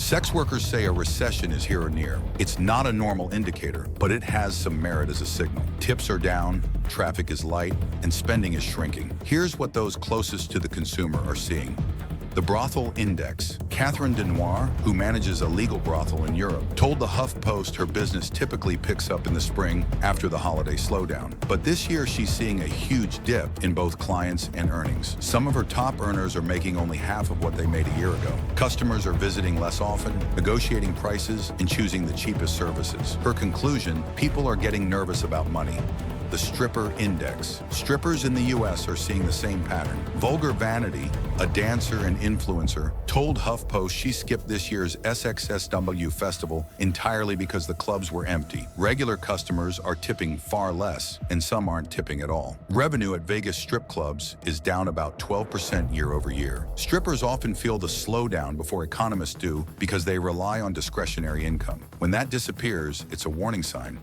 Sex workers say a recession is here or near. It's not a normal indicator, but it has some merit as a signal. Tips are down, traffic is light, and spending is shrinking. Here's what those closest to the consumer are seeing. The Brothel Index. Catherine Denoir, who manages a legal brothel in Europe, told the HuffPost her business typically picks up in the spring after the holiday slowdown. But this year she's seeing a huge dip in both clients and earnings. Some of her top earners are making only half of what they made a year ago. Customers are visiting less often, negotiating prices, and choosing the cheapest services. Her conclusion, people are getting nervous about money. The Stripper Index. Strippers in the U.S. are seeing the same pattern. Vulgar Vanity, a dancer and influencer, told HuffPost she skipped this year's SXSW festival entirely because the clubs were empty. Regular customers are tipping far less, and some aren't tipping at all. Revenue at Vegas strip clubs is down about 12% year over year. Strippers often feel the slowdown before economists do because they rely on discretionary income. When that disappears, it's a warning sign.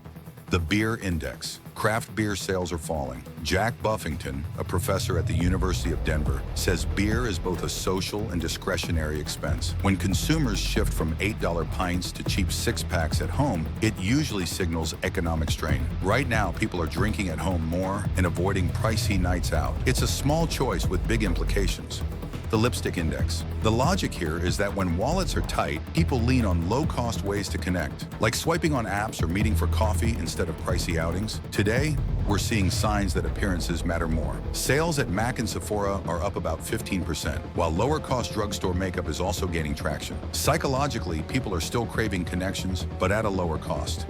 The Beer Index. Craft beer sales are falling. Jack Buffington, a professor at the University of Denver, says beer is both a social and discretionary expense. When consumers shift from $8 pints to cheap six-packs at home, it usually signals economic strain. Right now, people are drinking at home more and avoiding pricey nights out. It's a small choice with big implications. The Lipstick Index. The logic here is that when wallets are tight, people lean on low-cost ways to connect, like swiping on apps or meeting for coffee instead of pricey outings. Today, we're seeing signs that appearances matter more. Sales at MAC and Sephora are up about 15%, while lower-cost drugstore makeup is also gaining traction. Psychologically, people are still craving connections, but at a lower cost.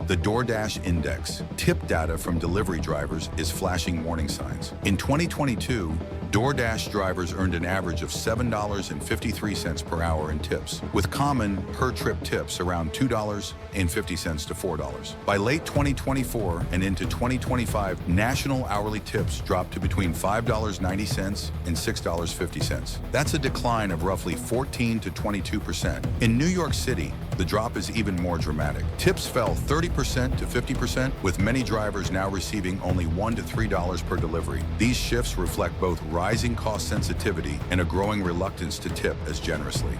The DoorDash Index. Tip data from delivery drivers is flashing warning signs. In 2022, DoorDash drivers earned an average of $7.53 per hour in tips, with common per-trip tips around $2.50 to $4. By late 2024 and into 2025, national hourly tips dropped to between $5.90 and $6.50. That's a decline of roughly 14 to 22%. In New York City, the drop is even more dramatic. Tips fell 30% to 50%, with many drivers now receiving only $1 to $3 per delivery. These shifts reflect both rising cost sensitivity and a growing reluctance to tip as generously.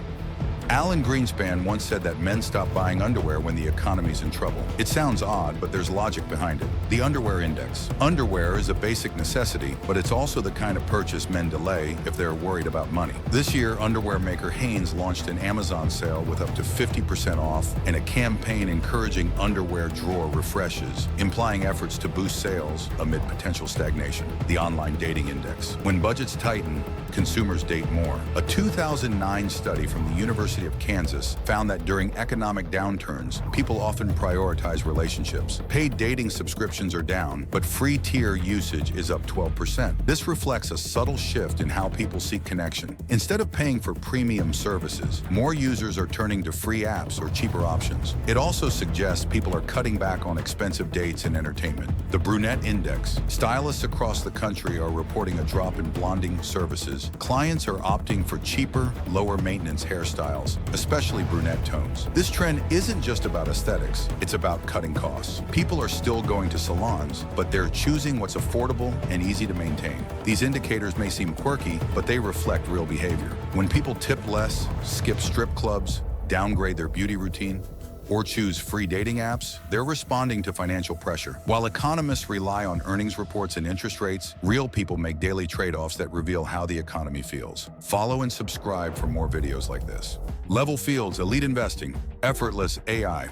Alan Greenspan once said that men stop buying underwear when the economy's in trouble. It sounds odd, but there's logic behind it. The Underwear Index. Underwear is a basic necessity, but it's also the kind of purchase men delay if they're worried about money. This year, underwear maker Hanes launched an Amazon sale with up to 50% off and a campaign encouraging underwear drawer refreshes, implying efforts to boost sales amid potential stagnation. The Online Dating Index. When budgets tighten, consumers date more. A 2009 study from the University of Kansas found that during economic downturns, people often prioritize relationships. Paid dating subscriptions are down, but free tier usage is up 12%. This reflects a subtle shift in how people seek connection. Instead of paying for premium services, more users are turning to free apps or cheaper options. It also suggests people are cutting back on expensive dates and entertainment. The Brunette Index. Stylists across the country are reporting a drop in blonding services. Clients are opting for cheaper, lower maintenance hairstyles, especially brunette tones. This trend isn't just about aesthetics, it's about cutting costs. People are still going to salons, but they're choosing what's affordable and easy to maintain. These indicators may seem quirky, but they reflect real behavior. When people tip less, skip strip clubs, downgrade their beauty routine, or choose free dating apps, they're responding to financial pressure. While economists rely on earnings reports and interest rates, real people make daily trade-offs that reveal how the economy feels. Follow and subscribe for more videos like this. Level Fields, Elite Investing, Effortless AI.